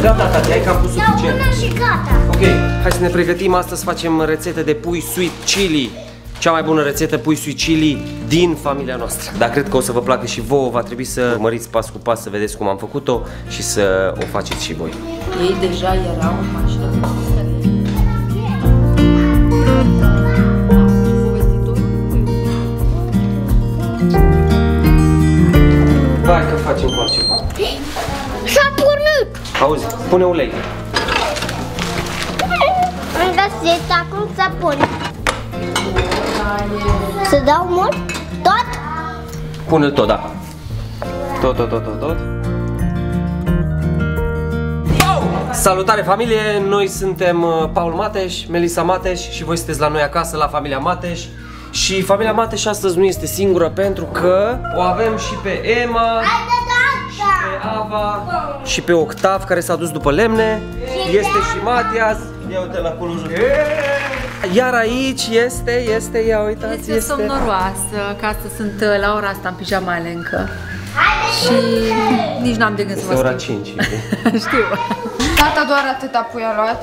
Gata, tati, hai că am pus suficient. Una și gata. Ok, hai să ne pregătim. Astăzi facem rețetă de pui sweet chili. Cea mai bună rețetă pui sweet chili din familia noastră. Dar cred că o să vă placă și vouă. Va trebui să urmăriți pas cu pas să vedeți cum am făcut-o și să o faceți și voi. Ei deja erau în mașină. Hai că facem cu altceva. S-a pornit! Auzi, pune ulei. Am găsit, acum s-a pornit. Să dau mult? Tot? Pune-l tot, da. Tot. Salutare familie, noi suntem Paul Mateș, Melissa Mateș și voi sunteți la noi acasă, la familia Mateș. Și familia Mateș astăzi nu este singură pentru că o avem și pe Emma, și pe Ava și pe Octav care s-a dus după lemne. Este și Matias, ia uite la acolo. Iar aici este, ia uitați, Este somnoroasă, că astăzi sunt la ora asta în pijamale încă. Și nici n-am de gând să mă ora schimb. 5. Știu. Tata doar atâta pui a luat.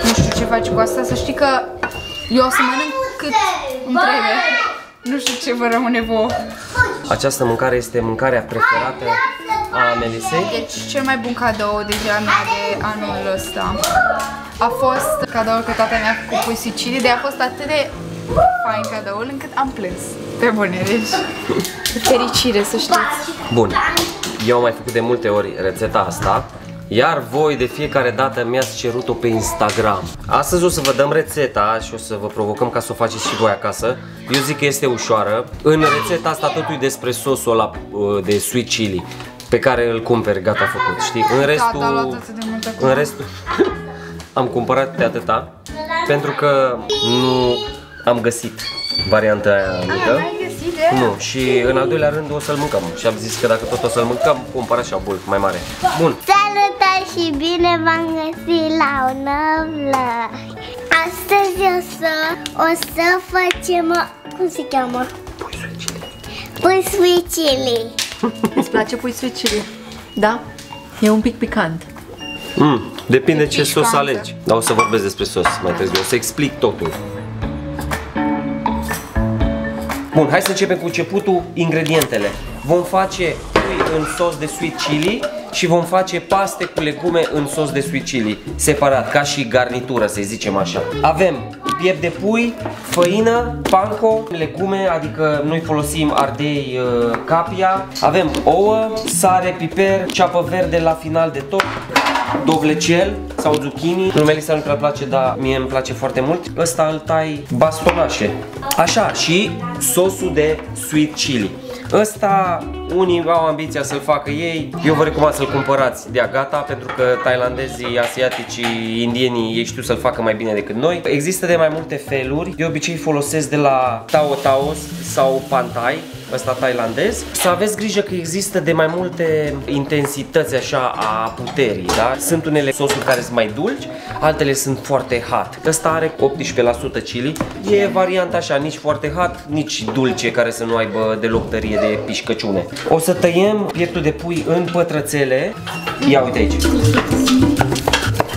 Nu știu ce face cu asta, să știi că eu o să mănânc cât îmi trebuie. Nu știu ce vă rămâne vouă. Această mâncare este mâncarea preferată a Melisei. Deci cel mai bun cadou deja mea de anul ăsta a fost cadoul că tata mi-a făcut pui sweet chili, de a fost atât de fain cadoul încât am plâns. Pe bune, deci fericire, să știți. Bun, eu am mai făcut de multe ori rețeta asta, iar voi de fiecare dată mi-ați cerut-o pe Instagram. Astăzi o să vă dăm rețeta și o să vă provocăm ca să o faceți și voi acasă. Eu zic că este ușoară. În rețeta asta totul e despre sosul ăla de sweet chili pe care îl cumperi gata făcut, știi? În restul am cumpărat de atâta pentru că nu am găsit varianta aia mică. Nu, și în al doilea rând o să-l mâncăm. Și am zis că dacă tot o să-l mâncăm, cumpăr așa bulk mai mare. Bun. Salutare și bine v-am găsit la un nou vlog. Astăzi o să facem, cum se cheamă? Pui sweet chili. Îți place pui sweet chili? Da? E un pic picant. Depinde ce sos alegi. Dar o să vorbesc despre sos mai târziu, o să explic totul. Bun, hai să începem cu începutul, ingredientele. Vom face pui în sos de sweet chili și vom face paste cu legume în sos de sweet chili, separat, ca și garnitură, să zicem așa. Avem piept de pui, făină, panko, legume, adică noi folosim ardei, capia. Avem ouă, sare, piper, ceapă verde la final de tot, dovlecel sau zucchini. Lui Melissa nu prea place, dar mie îmi place foarte mult. Ăsta îl tai bastonașe. Așa, și sosul de sweet chili. Ăsta, unii au ambiția să-l facă ei. Eu vă recomand să-l cumpărați de-a gata, pentru că thailandezii, asiaticii, indienii, ei știu să-l facă mai bine decât noi. Există de mai multe feluri. De obicei folosesc de la Tao Tao sau Pad Thai, ăsta thailandez. Să aveți grijă că există de mai multe intensități așa a puterii, da? Sunt unele sosuri care sunt mai dulci, altele sunt foarte hot. Ăsta are 18% chili. E varianta așa, nici foarte hot, nici dulce, care să nu aibă deloc tărie de pișcăciune. O să tăiem pieptul de pui în pătrățele. Ia uite aici.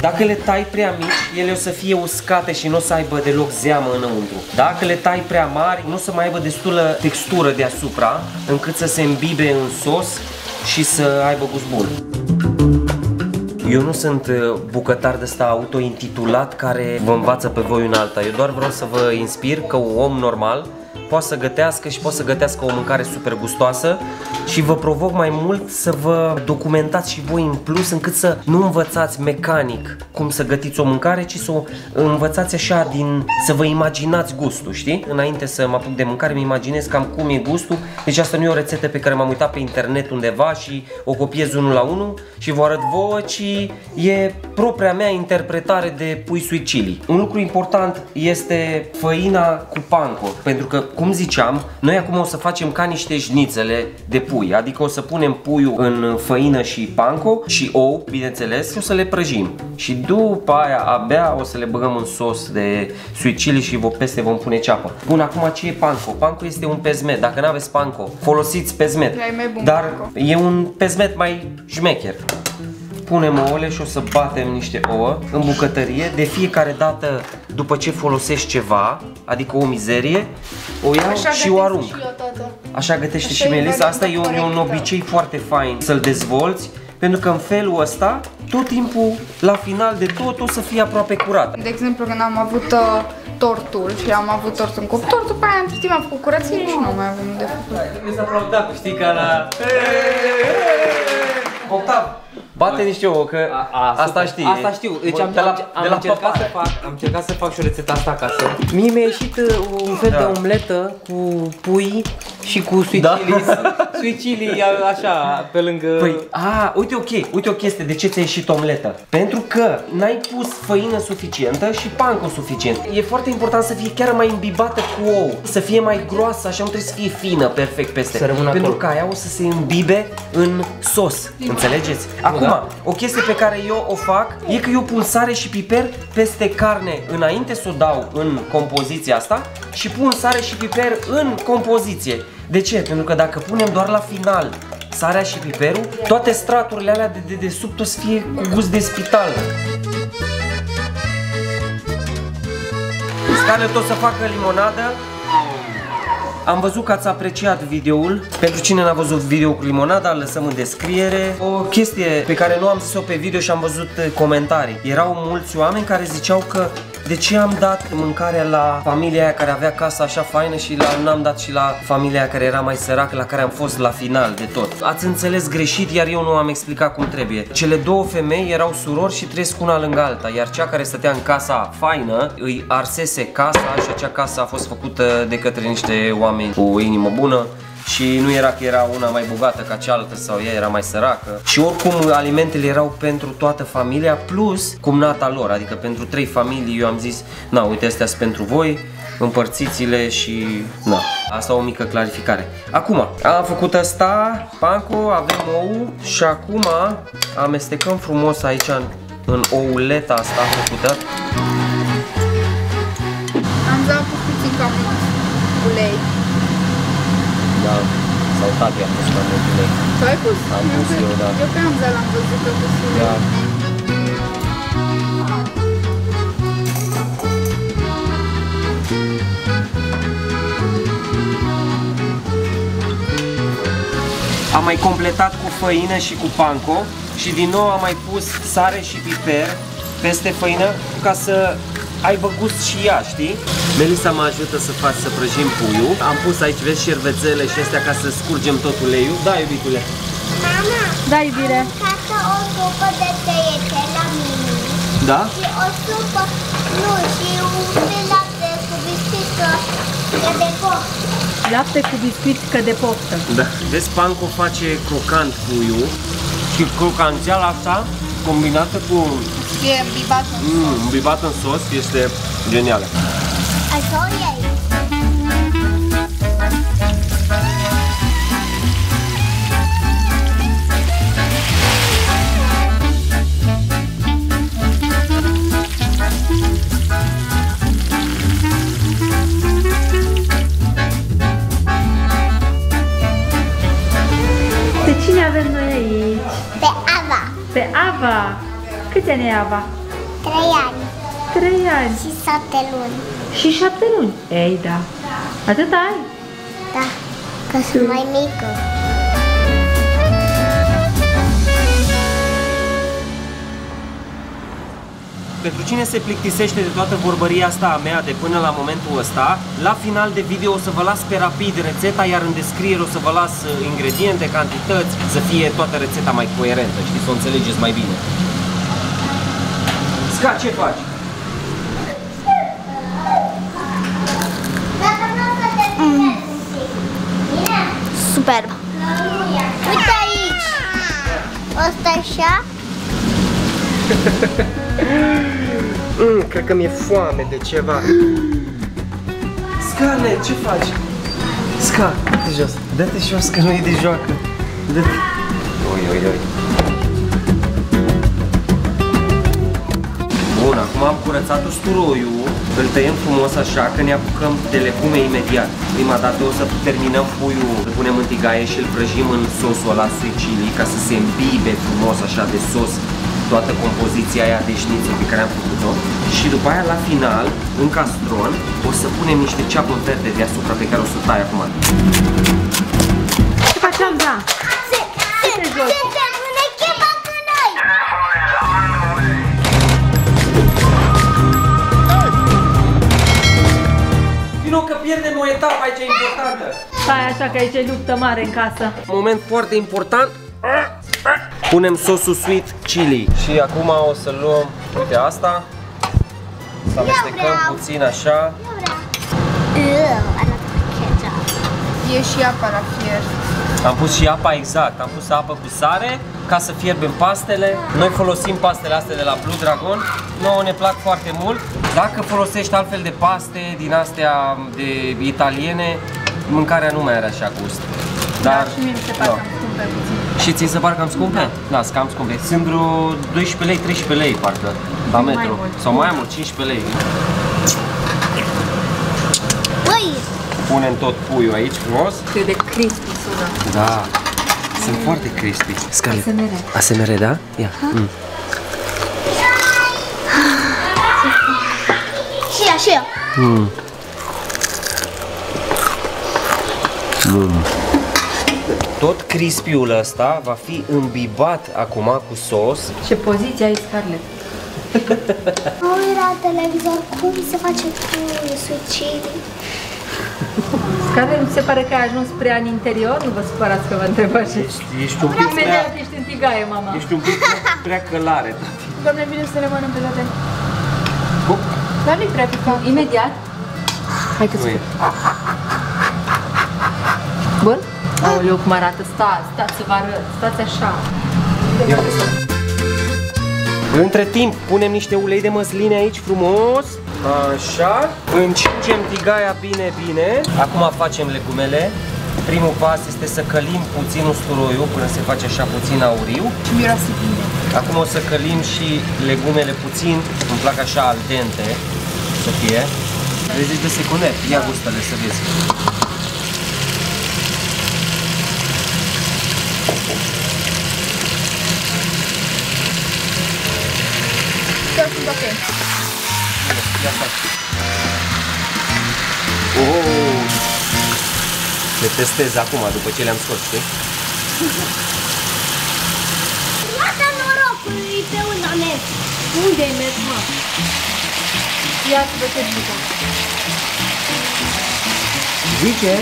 Dacă le tai prea mici, ele o să fie uscate și nu o să aibă deloc zeamă înăuntru. Dacă le tai prea mari, nu o să mai aibă destulă textură deasupra, încât să se îmbibe în sos și să aibă gust bun. Eu nu sunt bucătar de ăsta auto-intitulat care vă învață pe voi una alta. Eu doar vreau să vă inspir că un om normal poate să gătească și poate să gătească o mâncare super gustoasă și vă provoc mai mult să vă documentați și voi în plus, încât să nu învățați mecanic cum să gătiți o mâncare, ci să o învățați așa să vă imaginați gustul, știi? Înainte să mă apuc de mâncare, îmi imaginez cam cum e gustul. Deci asta nu e o rețetă pe care m-am uitat pe internet undeva și o copiez unul la unul și vă arăt vouă, ci e propria mea interpretare de pui sweet chili. Un lucru important este făina cu panko, pentru că, cum ziceam, noi acum o să facem ca niște șnițele de pui, adică o să punem puiul în făină și panko și ou, bineînțeles, și o să le prăjim. Și după aia abia o să le băgăm în sos de sweet chili și peste vom pune ceapă. Bun, acum ce e panko? Panko este un pezmet. Dacă nu aveți panko, folosiți pezmet. Dar e un pezmet mai șmecher. punem ouăle și o să batem niște ouă în bucătărie. De fiecare dată după ce folosești ceva, adică o mizerie, o iau și o arunc. Așa gătește și Melissa. Asta e un obicei foarte fain să-l dezvolți, pentru că în felul ăsta tot timpul, la final de tot, o să fie aproape curat. De exemplu, când am avut tortul și am avut tort în cuptor, după aia între timp am făcut curățenie și nu mai avem de făcut. Trebuie să aplaudat, știi, ca la... Octav, bate niște ouă, că asta știi. Asta știu. Deci am încercat să fac și o rețetă asta acasă. Mie mi-a ieșit un fel de omletă cu pui și cu sweet chili. Sweet chili așa, pe lângă... Păi, uite o chestie, de ce ți-a ieșit omletă? Pentru că n-ai pus făină suficientă și panko suficient. E foarte important să fie chiar mai imbibată cu ou, să fie mai groasă, așa, nu trebuie să fie fină, perfect peste. Pentru că aia o să se imbibe în sos, înțelegeți? Acum, o chestie pe care eu o fac e că eu pun sare și piper peste carne înainte să o dau în compoziția asta și pun sare și piper în compoziție. De ce? Pentru că dacă punem doar la final sarea și piperul, toate straturile alea de dedesubt o să fie cu gust de spital. Scarlett o să facă limonadă. Am văzut că ați apreciat videoul. Pentru cine n-a văzut video cu limonada, îl lăsăm în descriere. O chestie pe care nu am zis-o pe video și am văzut comentarii. Erau mulți oameni care ziceau că de ce am dat mâncarea la familia aia care avea casa așa faină și n-am dat și la familia aia care era mai săracă, la care am fost la final de tot. Ați înțeles greșit, iar eu nu am explicat cum trebuie. Cele două femei erau surori și trăiesc una lângă alta, iar cea care stătea în casa faină îi arsese casa și acea casă a fost făcută de către niște oameni cu inimă bună. Și nu era că era una mai bogată ca cealaltă sau ea era mai săracă. Și oricum alimentele erau pentru toată familia plus cumnata lor, adică pentru 3 familii. Eu am zis, na, uite, astea sunt pentru voi, împărțiți-le și na. Asta o mică clarificare. Acum, am făcut asta, panko, avem ou și acum amestecăm frumos aici în ouleta asta făcută. Am dat puțin cam ulei. Da, sau tati a pus mai mult ulei. Tu ai pus? Am pus eu, da. Eu pe Amza l-am văzut că pus ulei. Da. Am mai completat cu făină și cu panko și din nou am mai pus sare și piper peste făină ca să aibă gust și ea, știi? Melissa mă ajută să prăjim puiul. Am pus aici, vezi, șervețele și astea ca să scurgem tot uleiul. Da, iubitule. Mama, Da, iubire. am mâncat o supă de tăiete la mine. Da? Și o supă, nu, și un fel lapte cu biscuită de poftă. Lapte cu biscuit că de poftă. Da. Vezi, panko face crocant puiul și crocanțeala asta combinată cu E îmbibat în sos. îmbibat în sos este genială. Așa o iei. Pe cine avem noi aici? Pe Ava, Pe Ava. Câți ani e Ava? 3 ani 3 ani. și 7 luni. Și 7 luni. Ei, da. Atât ai? Da, că sunt mai mică. Pentru cine se plictisește de toată vorbăria asta a mea de până la momentul ăsta, la final de video o să vă las pe rapid rețeta, iar în descriere o să vă las ingrediente, cantități, să fie toată rețeta mai coerentă, știi, să o înțelegeți mai bine. Sca, ce faci? Superb. Uite aici. Asta așa. Cred că mi-e foame de ceva. Scarlett, ce faci? Sca, dă-te jos. Dă-te jos că nu e de joacă. Dă-te. Oi. Bun, acum am curățat usturoiul, îl tăiem frumos așa, că ne apucăm de legume imediat. Prima dată o să terminăm puiul, îl punem în tigaie și îl prăjim în sosul ăla sweet chili ca să se îmbibe frumos așa de sos toată compoziția aia de șnițel pe care am făcut-o și după aia la final, în castron, o să punem niște ceapă verde deasupra pe care o să tai acum. Ce facem, da? Se pune kebab în noi! Vino că pierdem o etapă aici importantă. Stai așa că aici e luptă mare în casă. Moment foarte important. Punem sosul sweet chili. Și acum o să luăm, uite asta. Să amestecăm puțin așa. Arată ketchup. E și apa la fier. Am pus și apa, exact. Am pus apă cu sare ca să fierbem pastele. Noi folosim pastele astea de la Blue Dragon. Nouă ne plac foarte mult. Dacă folosești altfel de paste din astea de italiene, mâncarea nu mai are așa gust. Dar Și mie mi se pare cam scumpe puțin. și ți se pare cam scumpe? Da, sunt cam scumpe. Sunt vreo 12 lei, 13 lei parcă la metro. Sau mai mult, 15 lei. Ui! Punem tot puiul aici frumos. Cât de crispy sună. Da. Sunt foarte crispy. Scarlett. ASMR. ASMR, da? Ia. Și eu. Tot crispiul ăsta va fi îmbibat acum cu sos. Ce poziție ai, Scarlett? Mă uit la televizor cum se face cu sweet chili. Scarlett, nu se pare că ai ajuns prea în interior? Nu vă supărați că vă întreb așa. Ești un pic Imediat ești în tigaie, mama. Ești un pic prea călare. Doamne, bine să le mănânc pe toate. Cum? Dar nu-i prea picant. Imediat. Hai că Nu e. Bun? Aoleu, cum arată. Stați să vă arăt. Stați așa. Ia uite asta. Între timp punem niște ulei de măsline aici frumos. Așa. Încingem tigaia bine, bine. Acum facem legumele. Primul pas este să călim puțin usturoiul până se face așa puțin auriu. Și miroase bine. Acum o să călim și legumele puțin. Îmi plac așa al dente să fie. 30 de secunde. Ia gustele să vezi. Eu sunt ok. Ia faci. Oh! Le testez acum, după ce le-am scos, știi? Lasă norocului pe unde am mers. Unde ai mers, mă? Ia să vă ce zic. Zice,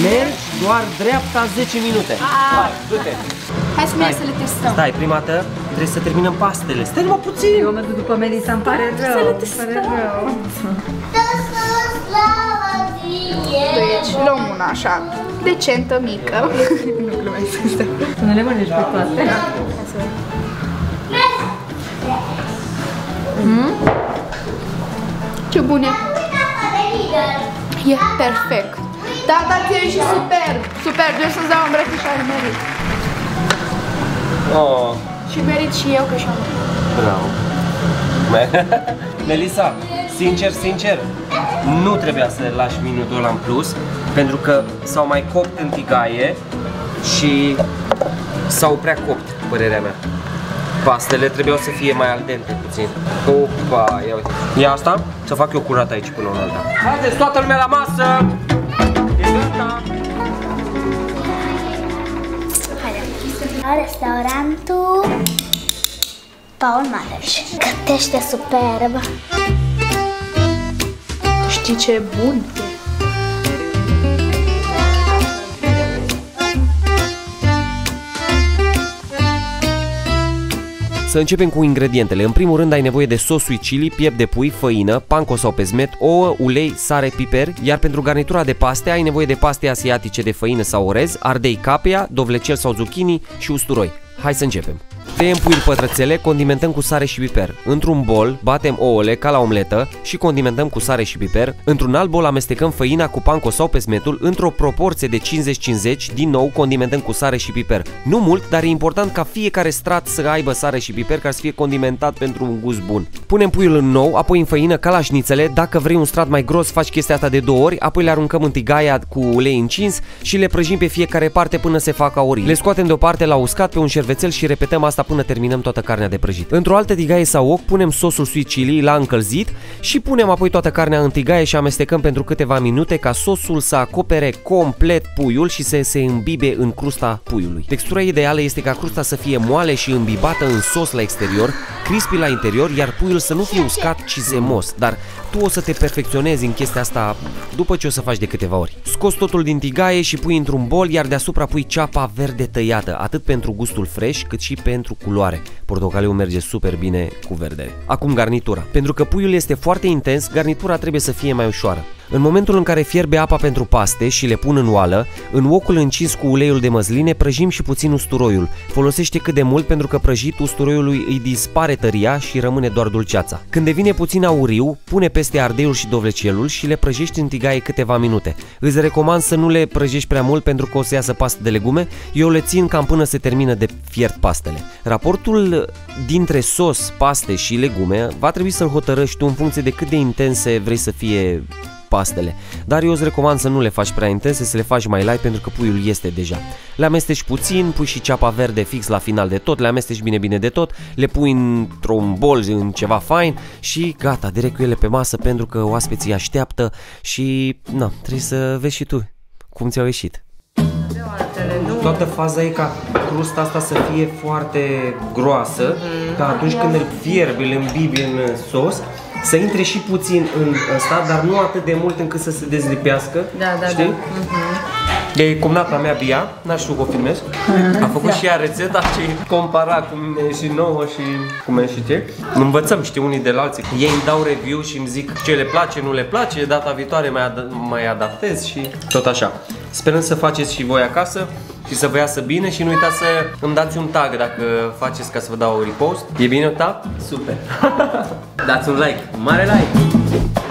mergi doar dreapta 10 minute. Hai, du-te. Hai să mergem să le testăm. Stai, prima dată trebuie să terminăm pastele. Stai numai puțin. Eu mă duc după Melissa, îmi pare rău. Îmi pare rău. Deci luăm una așa, decentă, mică. Nu glumesc asta. Să nu le mănânci pe toate. Ce bune! E perfect! Tata, ți-e și super! Super! Vreau să-ți dau îmbrățișare, merit! Oh, Și merit și eu, că și-am. bravo. Melissa, sincer, nu trebuia să lași minutul ăla în plus, pentru că s-au mai copt în tigaie și s-au prea copt, părerea mea. Pastele trebuiau să fie mai al dente puțin. Opa, ia uite. Ia asta, să fac eu curat aici până la alta. Haideți toată lumea la masă! E gata! La restaurantul Paul Maleș. Gătește superb. Știi ce e bun? Să începem cu ingredientele. În primul rând ai nevoie de sos sweet chili, piept de pui, făină, panko sau pesmet, ouă, ulei, sare, piper, iar pentru garnitura de paste ai nevoie de paste asiatice de făină sau orez, ardei capia, dovlecel sau zucchini și usturoi. Hai să începem. Tăiem puiul pătrățele, condimentăm cu sare și piper. Într-un bol batem ouăle ca la omletă și condimentăm cu sare și piper. Într-un alt bol amestecăm făina cu panko sau pesmetul într-o proporție de 50-50, din nou condimentăm cu sare și piper. Nu mult, dar e important ca fiecare strat să aibă sare și piper ca să fie condimentat pentru un gust bun. Punem puiul în nou, apoi în făină ca la șnițele. Dacă vrei un strat mai gros, faci chestia asta de 2 ori, apoi le aruncăm în tigaia cu ulei încins și le prăjim pe fiecare parte până se fac aurii. Le scoatem deoparte la uscat pe un șervețel și repetăm asta asta până terminăm toată carnea de prăjit. Într-o altă tigaie sau wok punem sosul sweet chili la încălzit și punem apoi toată carnea în tigaie și amestecăm pentru câteva minute ca sosul să acopere complet puiul și să se îmbibe în crusta puiului. Textura ideală este ca crusta să fie moale și îmbibată în sos la exterior, crispy la interior, iar puiul să nu fie uscat, ci zemos, dar tu o să te perfecționezi în chestia asta după ce o să faci de câteva ori. Scoți totul din tigaie și pui într-un bol, iar deasupra pui ceapa verde tăiată, atât pentru gustul fresh cât și pentru culoare. Portocaliu merge super bine cu verdele. Acum garnitura. Pentru că puiul este foarte intens, garnitura trebuie să fie mai ușoară. În momentul în care fierbe apa pentru paste și le pun în oală, în wokul încins cu uleiul de măsline prăjim și puțin usturoiul. Folosește cât de mult pentru că prăjit usturoiului îi dispare tăria și rămâne doar dulceața. Când devine puțin auriu, pune peste ardeiul și dovlecelul și le prăjești în tigaie câteva minute. Îți recomand să nu le prăjești prea mult pentru că o să iasă paste de legume, eu le țin cam până se termină de fiert pastele. Raportul dintre sos, paste și legume va trebui să-l hotărăști tu în funcție de cât de intense vrei să fie pastele, dar eu îți recomand să nu le faci prea intense, să le faci mai light pentru că puiul este deja. Le amesteci puțin, pui și ceapa verde fix la final de tot, le amesteci bine de tot, le pui într-un bol, în ceva fain și gata, direct cu ele pe masă pentru că oaspeții așteaptă și na, trebuie să vezi și tu cum ți-au ieșit. Toată faza e ca crusta asta să fie foarte groasă, ca atunci când îl fierbi, îl îmbibi în sos, să intre și puțin în ăsta, dar nu atât de mult încât să se dezlipească, știi? E cumnata mea Bia, n-aș știu că o filmez, a făcut și ea rețeta și compara cum e și nouă și cum e și ce. Învățăm, știi, unii de la alții. Ei îmi dau review și îmi zic ce le place, nu le place, data viitoare mai adaptez și tot așa. Sperăm să faceți și voi acasă și să vă iasă bine și nu uitați să îmi dați un tag dacă faceți ca să vă dau repost. E bine, ta? Super! Dați un like, mare like!